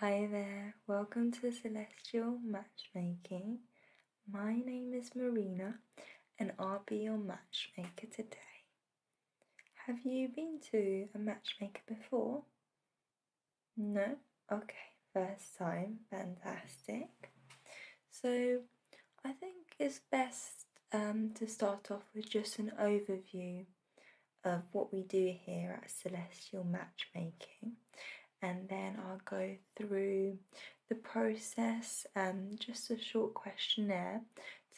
Hi there, welcome to Celestial Matchmaking. My name is Marina and I'll be your matchmaker today. Have you been to a matchmaker before? No? Okay, first time, fantastic. So I think it's best to start off with just an overview of what we do here at Celestial Matchmaking, and then I'll go through the process and just a short questionnaire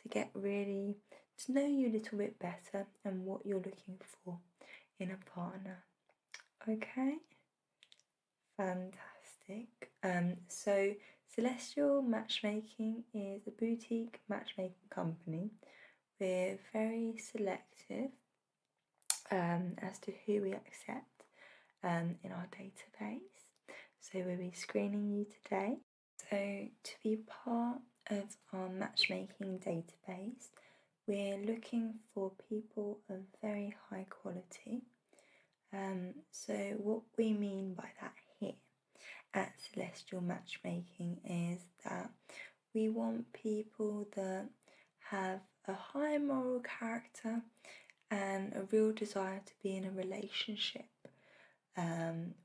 to get really to know you a little bit better and what you're looking for in a partner. Okay? Fantastic. So Celestial Matchmaking is a boutique matchmaking company. We're very selective as to who we accept in our database. So we'll be screening you today. So to be part of our matchmaking database, we're looking for people of very high quality. So what we mean by that here at Celestial Matchmaking is that we want people that have a high moral character and a real desire to be in a relationship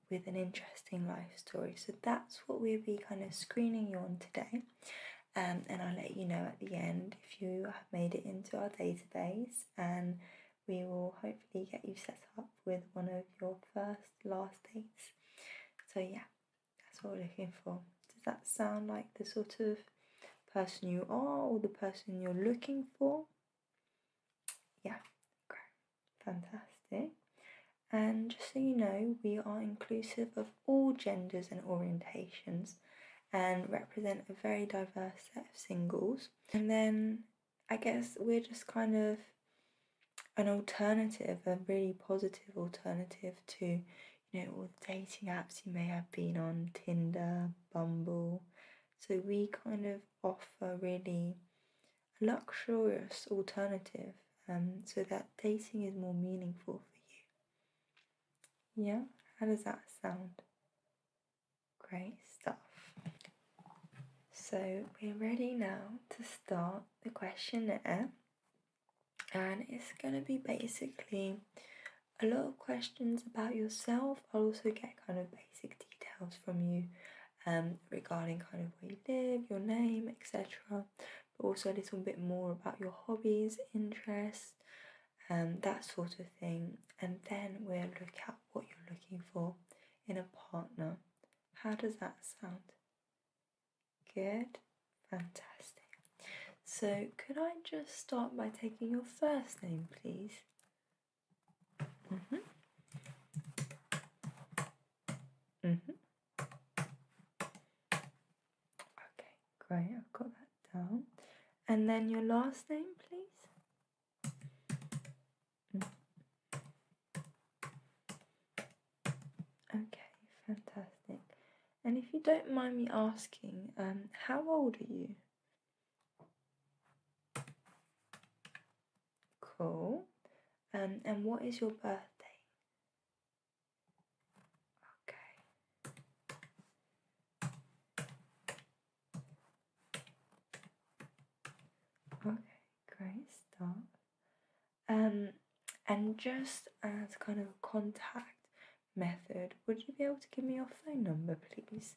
with an interesting life story. So that's what we'll be kind of screening you on today. And I'll let you know at the end if you have made it into our database, and we will hopefully get you set up with one of your last dates. So yeah, that's what we're looking for. Does that sound like the sort of person you are or the person you're looking for? Yeah, great, fantastic. And just so you know, we are inclusive of all genders and orientations and represent a very diverse set of singles. And then I guess we're just kind of an alternative, a really positive alternative to, all the dating apps you may have been on, Tinder, Bumble. So we kind of offer really a luxurious alternative so that dating is more meaningful for you. Yeah, how does that sound? Great stuff. So we're ready now to start the questionnaire, and it's going to be basically a lot of questions about yourself. I'll also get kind of basic details from you regarding kind of where you live, your name, etc., but also a little bit more about your hobbies, interests, that sort of thing, and then we'll look at what you're looking for in a partner. How does that sound? Good, fantastic. So could I just start by taking your first name, please? Okay, great, I've got that down. And then your last name, please? Okay, fantastic. And if you don't mind me asking, how old are you? Cool. And what is your birthday? Okay. Okay, great stuff. And just as kind of a contact method, would you be able to give me your phone number, please?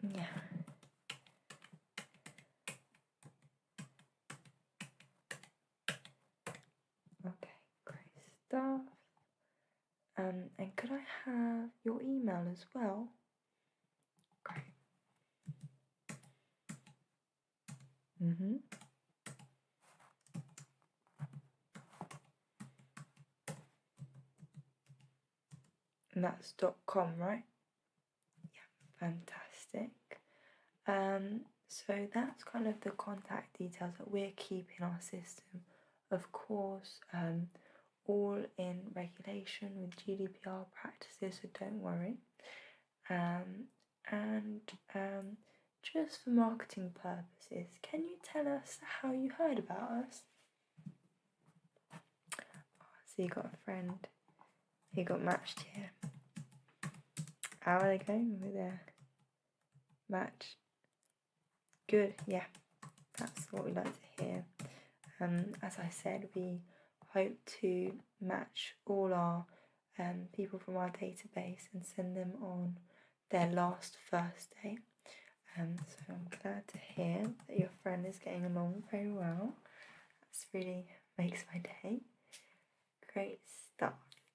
Yeah. Okay, great stuff. And could I have your email as well? Great. And that's .com, right? Yeah, fantastic. So that's kind of the contact details that we're keeping our system. Of course, all in regulation with GDPR practices, so don't worry. And just for marketing purposes, can you tell us how you heard about us? So you got a friend who got matched here. How are they going with their match? Good, yeah, that's what we like to hear. As I said, we hope to match all our people from our database and send them on their first day. So I'm glad to hear that your friend is getting along very well. That's really makes my day. Great stuff.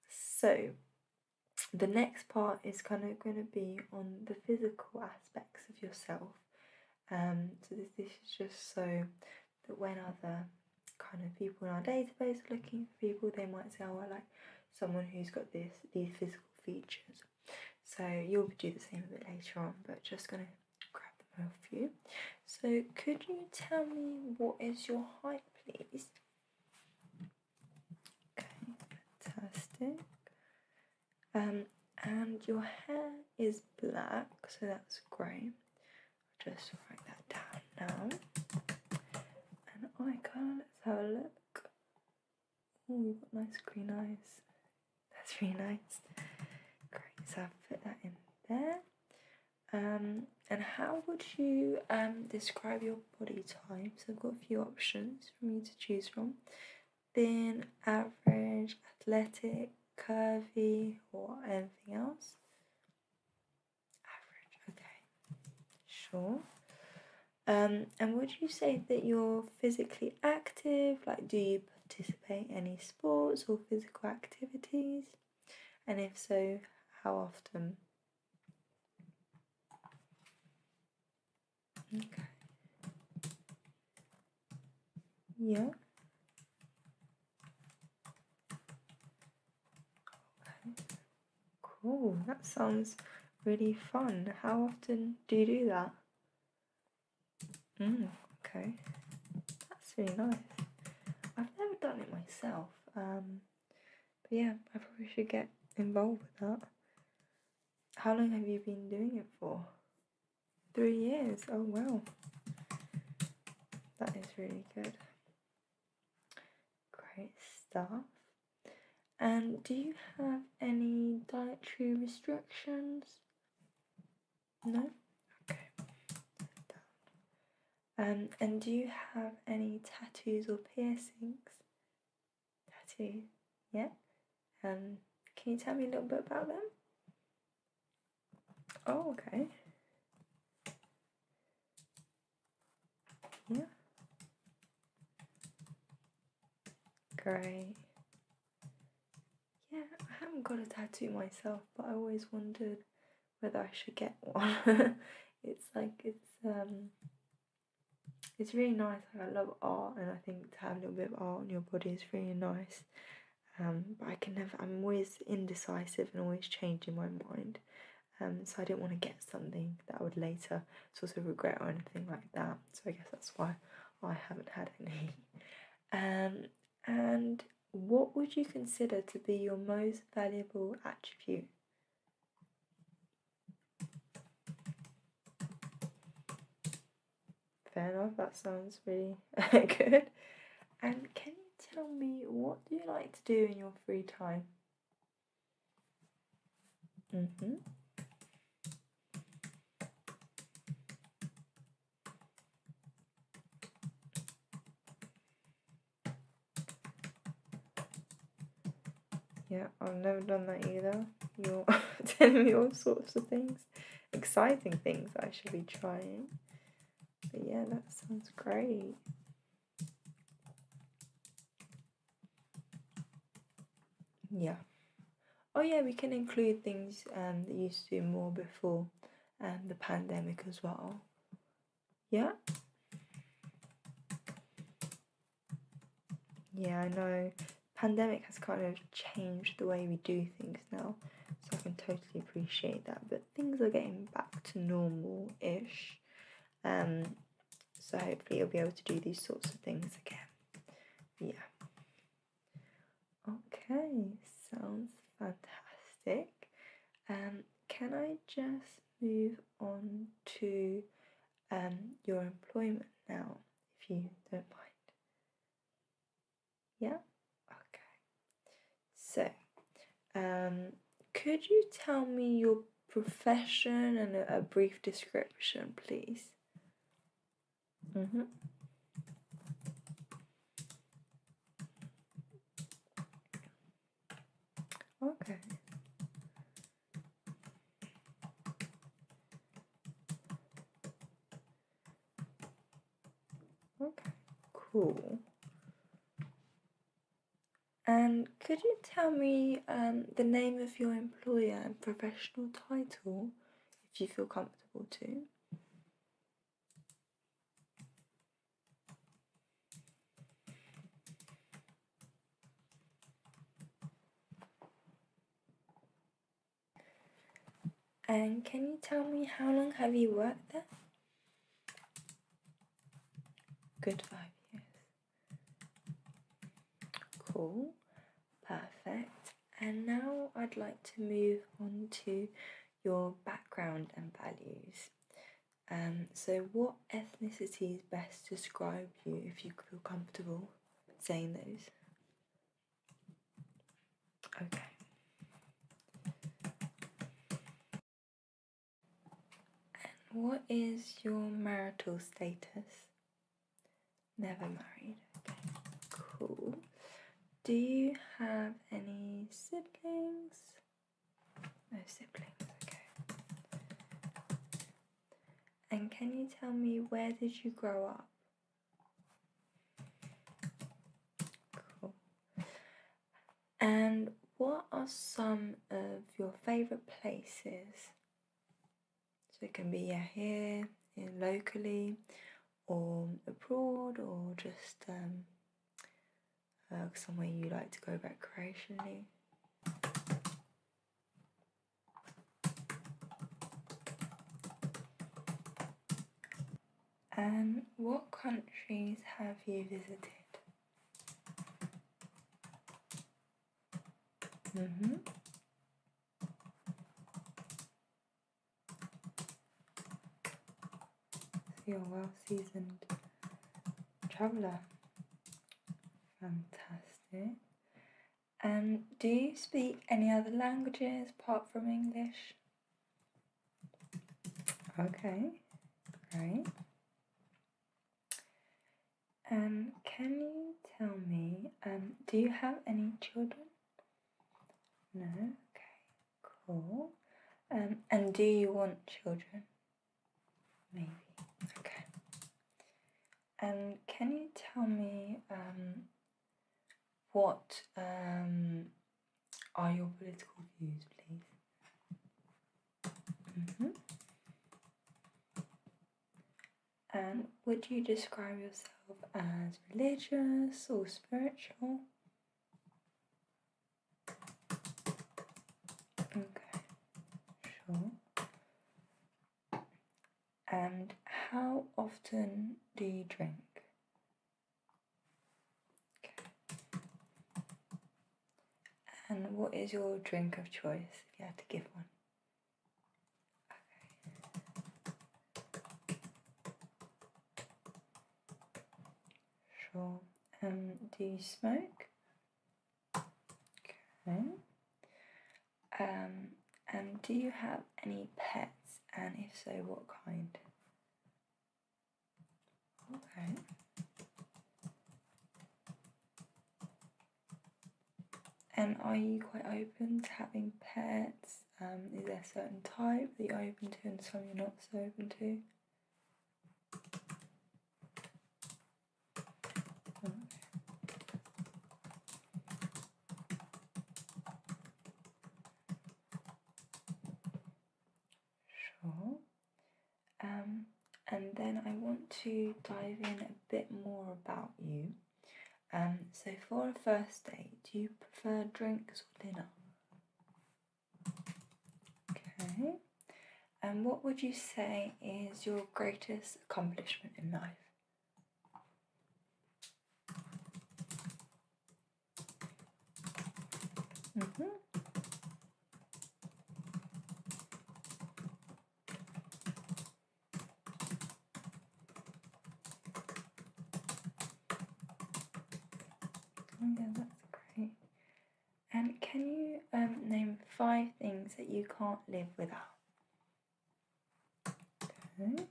So the next part is kind of going to be on the physical aspects of yourself. So this is just so that when other kind of people in our database are looking for people, they might say, oh, I like someone who's got these physical features. So you'll do the same a bit later on, but just going to grab them off you. So could you tell me what is your height, please? Okay, fantastic. And your hair is black, so that's great. I'll just write that down now. And eye colour, let's have a look. Oh, you've got nice green eyes. That's really nice. Great, so I'll put that in there. And how would you describe your body type? So I've got a few options for you to choose from. Thin, average, athletic, curvy, or anything else? Average, okay, sure. And would you say that you're physically active? Like, do you participate in any sports or physical activities? And if so, how often? Okay. Yeah. Okay. Cool. That sounds really fun. How often do you do that? Okay. That's really nice. I've never done it myself. But yeah, I probably should get involved with that. How long have you been doing it for? 3 years. Oh wow. That is really good. Great stuff. And do you have any dietary restrictions? No? Okay. And do you have any tattoos or piercings? Tattoos, yeah? Can you tell me a little bit about them? Oh, okay. Yeah. Great. Yeah, I haven't got a tattoo myself, but I always wondered whether I should get one. It's really nice. Like, I love art, and I think to have a little bit of art on your body is really nice. But I'm always indecisive and always changing my mind. So I didn't want to get something that I would later sort of regret or anything like that. So I guess that's why I haven't had any. And what would you consider to be your most valuable attribute? Fair enough, that sounds really good. And can you tell me, what do you like to do in your free time? Yeah, I've never done that either. You're telling me all sorts of things, exciting things that I should be trying. But yeah, that sounds great. Yeah. Oh yeah, we can include things that you used to do more before the pandemic as well. Yeah? Yeah, I know. Pandemic has kind of changed the way we do things now, so I can totally appreciate that. But things are getting back to normal-ish. So hopefully you'll be able to do these sorts of things again. Yeah. Okay, sounds fantastic. Can I just move on to your employment now, if you don't mind? Yeah? Okay. So, could you tell me your profession and a brief description, please. Okay. Okay, cool. And could you tell me the name of your employer and professional title, if you feel comfortable to? And can you tell me how long have you worked there? Good 5 years. Cool. Perfect. And now I'd like to move on to your background and values. So what ethnicities best describe you, if you feel comfortable saying those? Okay. And what is your marital status? Never married. Okay, cool. Do you have any siblings? No siblings, okay. And can you tell me, where did you grow up? Cool. And what are some of your favourite places? So it can be here, locally, or abroad, or just somewhere you like to go recreationally. And what countries have you visited? So you're a well-seasoned traveller. Fantastic. And do you speak any other languages apart from English? Okay, great. And can you tell me, do you have any children? No? Okay, cool. And do you want children? Maybe. Okay. And can you tell me what are your political views, please? And would you describe yourself as religious or spiritual? Okay, sure. And how often do you drink? Okay. And what is your drink of choice, if you had to give one? Okay. Sure. Do you smoke? Okay. And do you have any pets? And if so, what kind? Okay. And are you quite open to having pets? Is there a certain type that you're open to and some you're not so open to? Okay. Sure. And then I want to dive in a bit more about you. So for a first date, do you prefer drinks or dinner? Okay. And what would you say is your greatest accomplishment in life? Oh yeah, that's great. And can you name 5 things that you can't live without? Okay.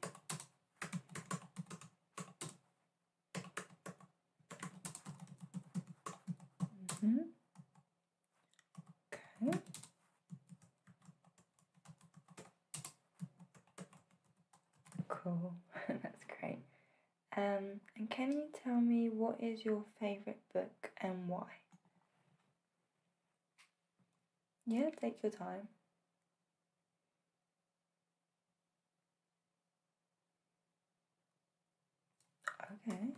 Okay. Cool. That's great. And can you tell me what is your favourite book and why? Yeah, take your time. Okay.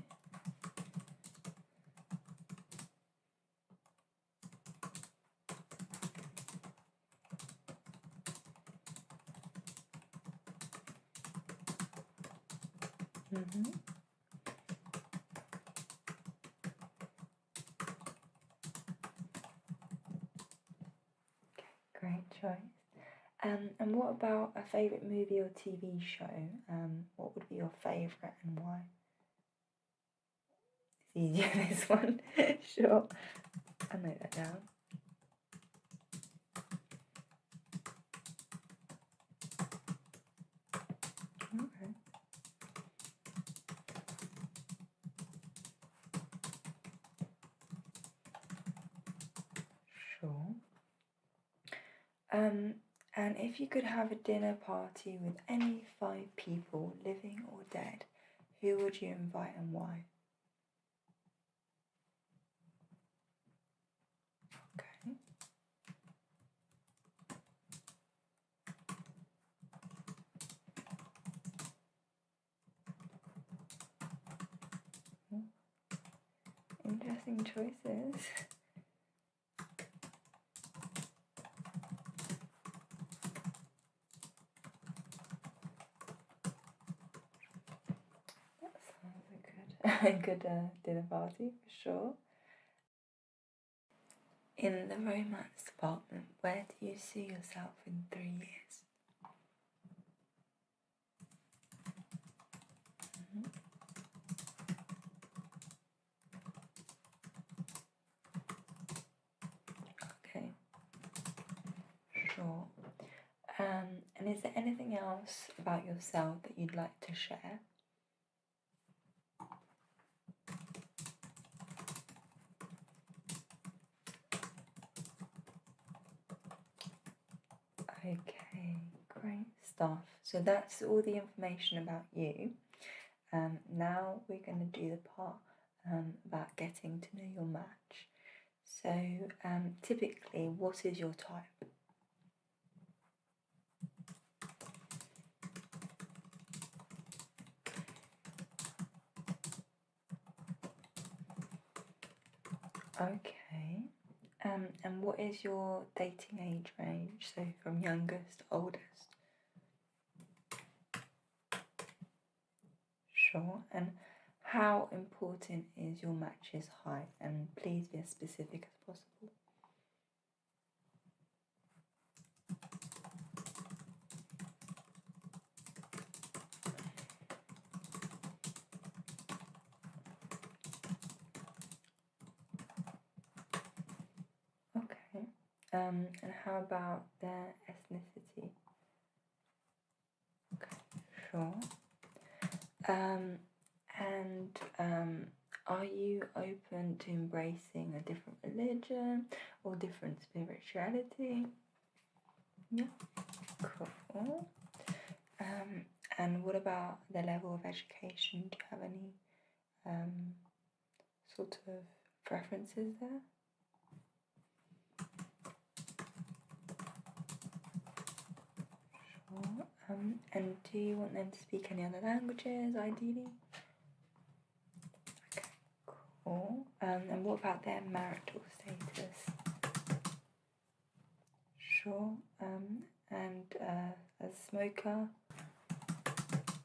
Great choice. And what about a favourite movie or TV show? What would be your favourite and why? It's easier this one. Sure. I'll note that down. Okay. Sure. And if you could have a dinner party with any 5 people, living or dead, who would you invite and why? Okay. Interesting choices. That sounds like a good dinner party for sure. In the romance department, where do you see yourself in 3 years? Okay, sure. And is there anything else about yourself that you'd like to share? Okay, great stuff. So that's all the information about you. Now we're going to do the part about getting to know your match. So typically, what is your type? Okay. And what is your dating age range? So from youngest to oldest? Sure. And how important is your match's height? And please be as specific as possible. Okay. And how about their ethnicity? Okay, sure. And are you open to embracing a different religion or different spirituality? Yeah, cool. And what about the level of education? Do you have any sort of preferences there? Sure. And do you want them to speak any other languages, ideally? Okay, cool. And what about their marital status? Sure. And a smoker?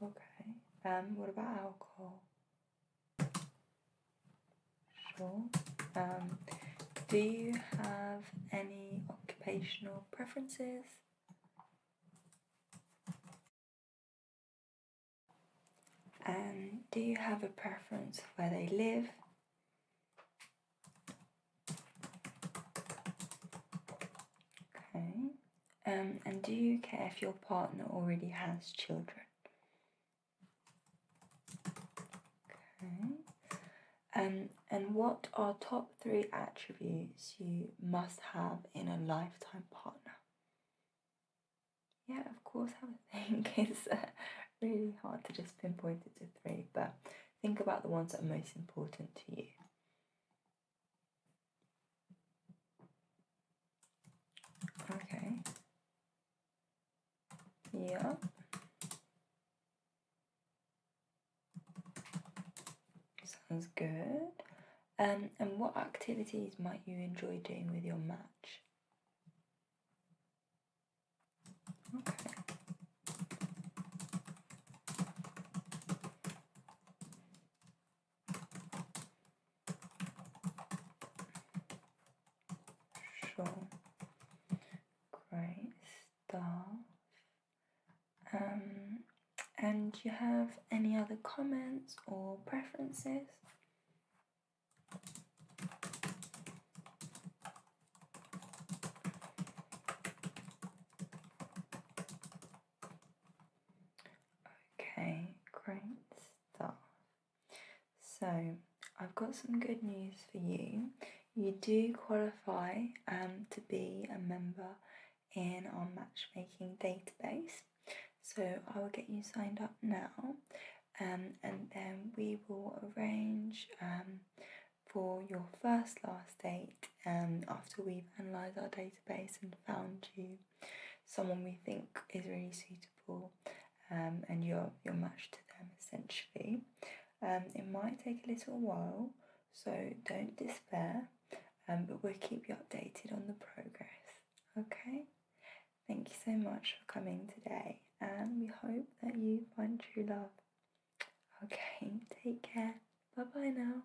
Okay. What about alcohol? Sure. Do you have any occupational preferences? And do you have a preference of where they live? Okay. And do you care if your partner already has children? Okay. And what are top 3 attributes you must have in a lifetime partner? Yeah, of course, have a think. It's really hard to just pinpoint it to 3, but think about the ones that are most important to you. Okay. Yeah. Sounds good. And what activities might you enjoy doing with your match? Okay. Sure. Great stuff. And do you have any other comments or preferences? Okay, great stuff. So, I've got some good news for you. You do qualify to be a member in our matchmaking database. So I will get you signed up now, and then we will arrange for your last date after we've analysed our database and found you someone we think is really suitable and you're matched to them essentially. It might take a little while, so don't despair, but we'll keep you updated on the progress, okay? Thank you so much for coming today, and we hope that you find true love. Okay, take care. Bye bye now.